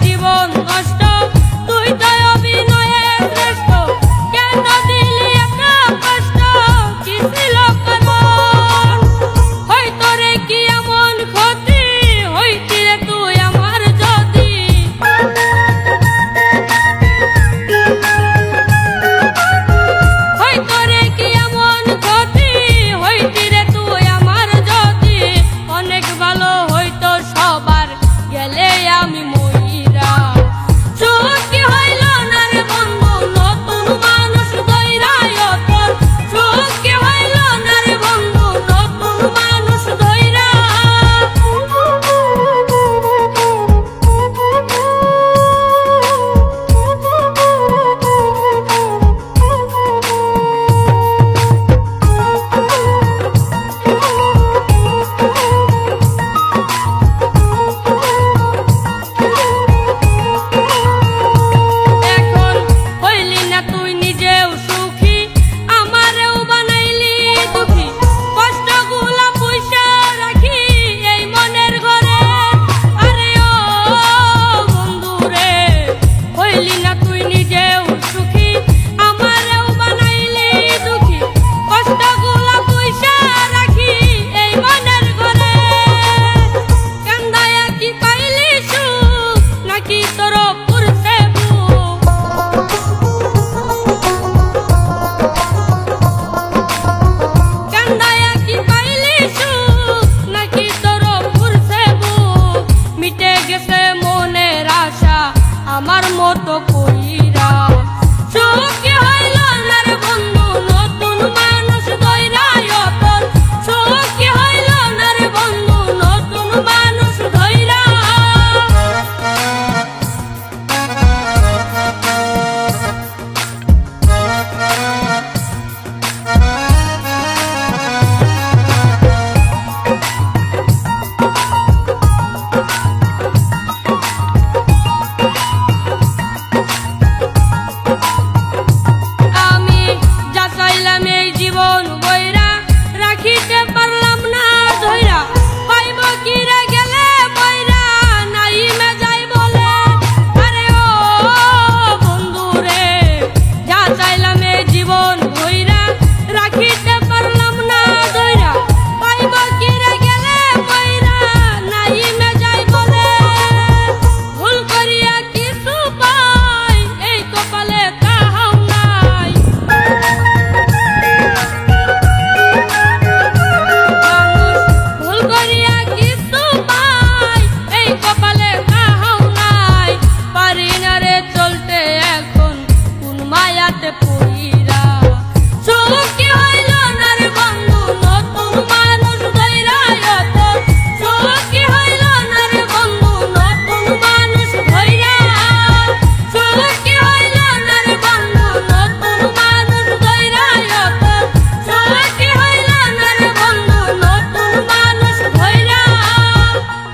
জীবন নষ্ট তুই তো অভিনয়ের শ্রেষ্ঠ কেন দিলি এত কষ্ট কি ছিল কারণ হয়তো রে কি এমন ক্ষতি হইতি রে তুই আমার যদি হয়তো রে কি এমন ক্ষতি হইতি রে তুই আমার যদি অনেক ভালো হইতো সবার গেলে আমি মইরা সুখ কি হইল না রে বন্ধু নতুন মানুষ ধইরা তোর সুখ কি হইল না রে বন্ধু নতুন মানুষ ধইরা এখন হইলি না তুই নিজেও সুখী আমারেও বানাইলি দুঃখী কষ্টগুলা পয়সা রাখি এই মনের ঘরে আরে ও বন্ধু রে হইলি না তুই নিজেও সুখী আমারেও বানাইলি দুঃখী কষ্টগুলা পয়সা রাখি এই মনের ঘরে কান্দায়া কি পাইলি সুখ নাকি তোর পুরছে বুক কান্দায়া কি পাইলি সুখ নাকি তোর পুরছে বুক মিটে গেছে মনের আশা আমার মতো